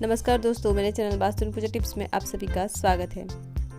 नमस्कार दोस्तों, मेरे चैनल वास्तु पूजा टिप्स में आप सभी का स्वागत है।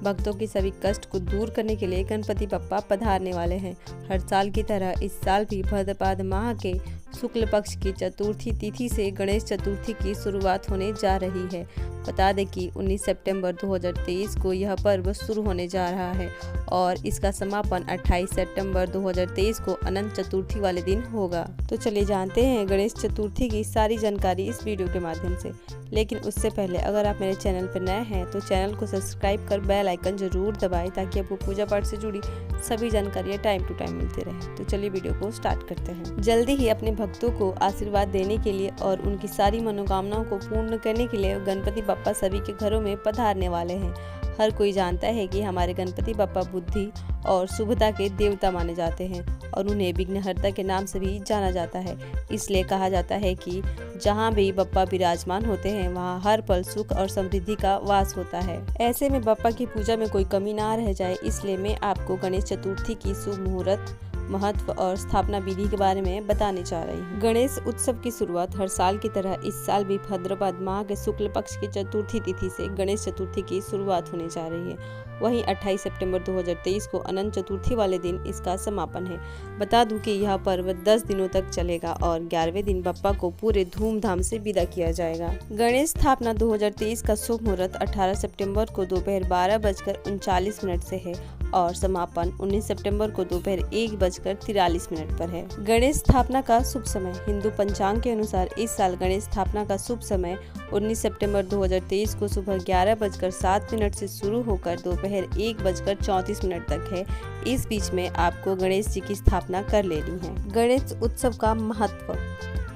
भक्तों की सभी कष्ट को दूर करने के लिए गणपति बप्पा पधारने वाले हैं। हर साल की तरह इस साल भी भाद्रपद माह के शुक्ल पक्ष की चतुर्थी तिथि से गणेश चतुर्थी की शुरुआत होने जा रही है। बता दें कि 19 सितंबर 2023 को यह पर्व शुरू होने जा रहा है और इसका समापन 28 सितंबर 2023 को अनंत चतुर्थी वाले दिन होगा। तो चलिए जानते हैं गणेश चतुर्थी की सारी जानकारी इस वीडियो के माध्यम से। लेकिन उससे पहले अगर आप मेरे चैनल पर नए हैं तो चैनल को सब्सक्राइब कर बेल आइकन जरूर दबाएं ताकि आपको पूजा पाठ से जुड़ी सभी जानकारियाँ टाइम टू टाइम मिलती रहे। तो चलिए वीडियो को स्टार्ट करते हैं। जल्दी ही अपने भक्तों को आशीर्वाद देने के लिए और उनकी सारी मनोकामनाओं को पूर्ण करने के लिए गणपति बप्पा सभी के घरों में पधारने वाले हैं। हर कोई जानता है कि हमारे गणपति बप्पा बुद्धि और शुभता के देवता माने जाते हैं और उन्हें विघ्नहर्ता के नाम से भी जाना जाता है। इसलिए कहा जाता है कि जहाँ भी बप्पा विराजमान होते हैं वहाँ हर पल सुख और समृद्धि का वास होता है। ऐसे में बप्पा की पूजा में कोई कमी ना रह जाए, इसलिए मैं आपको गणेश चतुर्थी की शुभ मुहूर्त, महत्व और स्थापना विधि के बारे में बताने जा रही हूँ। गणेश उत्सव की शुरुआत हर साल की तरह इस साल भी भाद्रपद माह के शुक्ल पक्ष की चतुर्थी तिथि से गणेश चतुर्थी की शुरुआत होने जा रही है। वहीं 28 सितंबर 2023 को अनंत चतुर्थी वाले दिन इसका समापन है। बता दूं कि यह पर्व 10 दिनों तक चलेगा और 11वें दिन बप्पा को पूरे धूमधाम से विदा किया जाएगा। गणेश स्थापना 2023 का शुभ मुहूर्त 18 सितंबर को दोपहर 12:39 से है और समापन 19 सितंबर को दोपहर 1:43 पर है। गणेश स्थापना का शुभ समय हिंदू पंचांग के अनुसार इस साल गणेश स्थापना का शुभ समय 19 सितंबर 2023 को सुबह 11:07 से शुरू होकर दोपहर 1:34 तक है। इस बीच में आपको गणेश जी की स्थापना कर लेनी है। गणेश उत्सव का महत्व।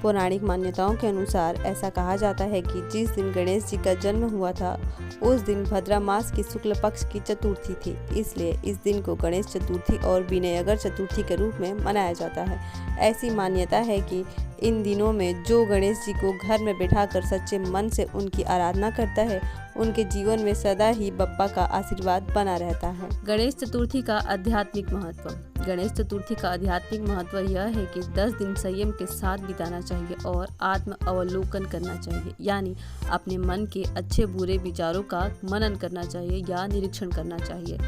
पौराणिक मान्यताओं के अनुसार ऐसा कहा जाता है कि जिस दिन गणेश जी का जन्म हुआ था उस दिन भद्रा मास की शुक्ल पक्ष की चतुर्थी थी, इसलिए इस दिन को गणेश चतुर्थी और विनयगर चतुर्थी के रूप में मनाया जाता है। ऐसी मान्यता है कि इन दिनों में जो गणेश जी को घर में बैठाकर सच्चे मन से उनकी आराधना करता है उनके जीवन में सदा ही बप्पा का आशीर्वाद बना रहता है। गणेश चतुर्थी का आध्यात्मिक महत्व। गणेश चतुर्थी का आध्यात्मिक महत्व यह है कि 10 दिन संयम के साथ बिताना चाहिए और आत्म अवलोकन करना चाहिए, यानी अपने मन के अच्छे बुरे विचारों का मनन करना चाहिए या निरीक्षण करना चाहिए।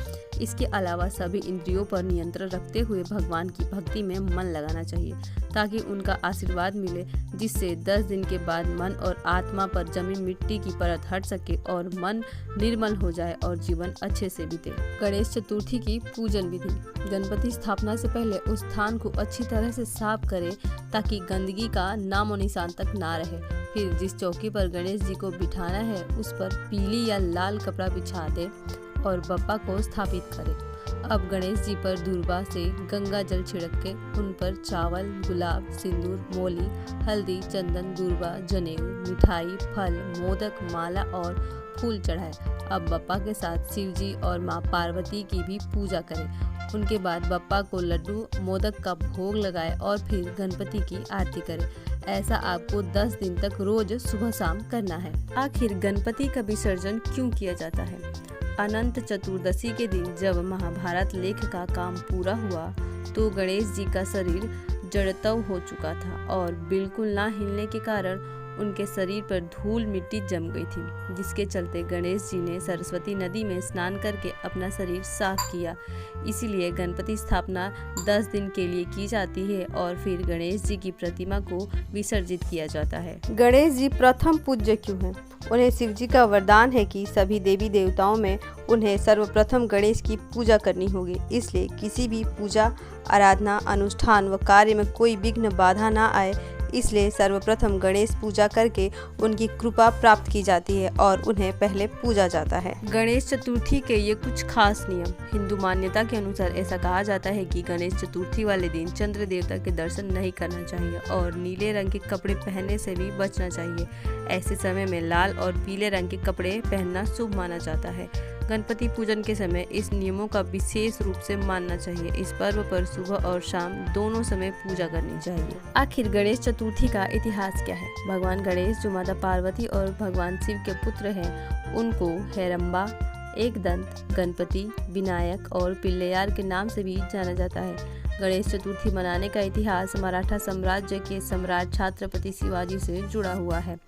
इसके अलावा सभी इंद्रियों पर नियंत्रण रखते हुए भगवान की भक्ति में मन लगाना चाहिए ताकि उनका आशीर्वाद मिले, जिससे 10 दिन के बाद मन और आत्मा पर जमी मिट्टी की परत हट सके और मन निर्मल हो जाए और जीवन अच्छे से बीते। गणेश चतुर्थी की पूजन विधि। गणपति स्थापना से पहले उस स्थान को अच्छी तरह से साफ करें ताकि गंदगी का नामो निशान तक ना रहे। फिर जिस चौकी पर गणेश जी को बिठाना है उस पर पीली या लाल कपड़ा बिछा दे और बप्पा को स्थापित करें। अब गणेश जी पर दूर्वा से गंगा जल छिड़क के उन पर चावल, गुलाब, सिंदूर, मोली, हल्दी, चंदन, दूर्वा, जनेऊ, मिठाई, फल, मोदक, माला और फूल चढ़ाए। अब बप्पा के साथ शिव जी और माँ पार्वती की भी पूजा करें। उनके बाद बप्पा को लड्डू, मोदक का भोग लगाए और फिर गणपति की आरती करें। ऐसा आपको 10 दिन तक रोज सुबह शाम करना है। आखिर गणपति का विसर्जन क्यों किया जाता है? अनंत चतुर्दशी के दिन जब महाभारत लेख का काम पूरा हुआ तो गणेश जी का शरीर जड़त्व हो चुका था और बिल्कुल ना हिलने के कारण उनके शरीर पर धूल मिट्टी जम गई थी, जिसके चलते गणेश जी ने सरस्वती नदी में स्नान करके अपना शरीर साफ किया। इसीलिए गणपति स्थापना 10 दिन के लिए की जाती है और फिर गणेश जी की प्रतिमा को विसर्जित किया जाता है। गणेश जी प्रथम पूज्य क्यों हैं? उन्हें शिव जी का वरदान है कि सभी देवी देवताओं में उन्हें सर्वप्रथम गणेश की पूजा करनी होगी, इसलिए किसी भी पूजा, आराधना, अनुष्ठान व कार्य में कोई विघ्न बाधा ना आए, इसलिए सर्वप्रथम गणेश पूजा करके उनकी कृपा प्राप्त की जाती है और उन्हें पहले पूजा जाता है। गणेश चतुर्थी के ये कुछ खास नियम। हिंदू मान्यता के अनुसार ऐसा कहा जाता है कि गणेश चतुर्थी वाले दिन चंद्र देवता के दर्शन नहीं करना चाहिए और नीले रंग के कपड़े पहनने से भी बचना चाहिए। ऐसे समय में लाल और पीले रंग के कपड़े पहनना शुभ माना जाता है। गणपति पूजन के समय इस नियमों का विशेष रूप से मानना चाहिए। इस पर्व पर सुबह और शाम दोनों समय पूजा करनी चाहिए। आखिर गणेश चतुर्थी का इतिहास क्या है? भगवान गणेश जो माता पार्वती और भगवान शिव के पुत्र हैं, उनको हेरम्बा, एकदंत, गणपति, विनायक और पिल्लैयार के नाम से भी जाना जाता है। गणेश चतुर्थी मनाने का इतिहास मराठा साम्राज्य के सम्राट छत्रपति शिवाजी से जुड़ा हुआ है।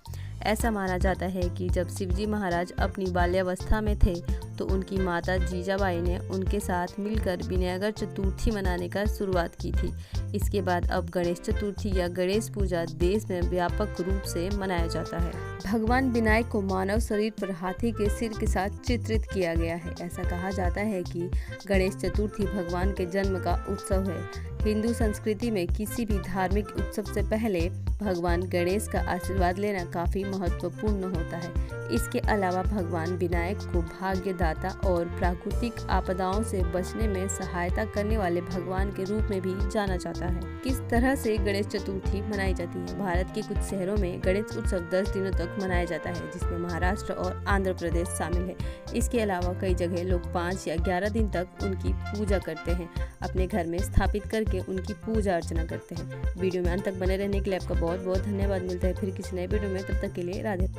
ऐसा माना जाता है कि जब शिवजी महाराज अपनी बाल्यावस्था में थे तो उनकी माता जीजाबाई ने उनके साथ मिलकर विनायक चतुर्थी मनाने का शुरुआत की थी। इसके बाद अब गणेश चतुर्थी या गणेश पूजा देश में व्यापक रूप से मनाया जाता है। भगवान विनायक को मानव शरीर पर हाथी के सिर के साथ चित्रित किया गया है। ऐसा कहा जाता है कि गणेश चतुर्थी भगवान के जन्म का उत्सव है। हिंदू संस्कृति में किसी भी धार्मिक उत्सव से पहले भगवान गणेश का आशीर्वाद लेना काफी महत्वपूर्ण होता है। इसके अलावा भगवान विनायक को भाग्यदाता और प्राकृतिक आपदाओं से बचने में सहायता करने वाले भगवान के रूप में भी जाना जाता है। किस तरह से गणेश चतुर्थी मनाई जाती है? भारत के कुछ शहरों में गणेश उत्सव 10 दिनों तक मनाया जाता है, जिसमें महाराष्ट्र और आंध्र प्रदेश शामिल है। इसके अलावा कई जगह लोग 5 या 11 दिन तक उनकी पूजा करते हैं, अपने घर में स्थापित करके उनकी पूजा अर्चना करते हैं। वीडियो में अंत तक बने रहने के लिए आपका बहुत बहुत धन्यवाद। मिलता है फिर किसी नए वीडियो में, तब तक के लिए राधे।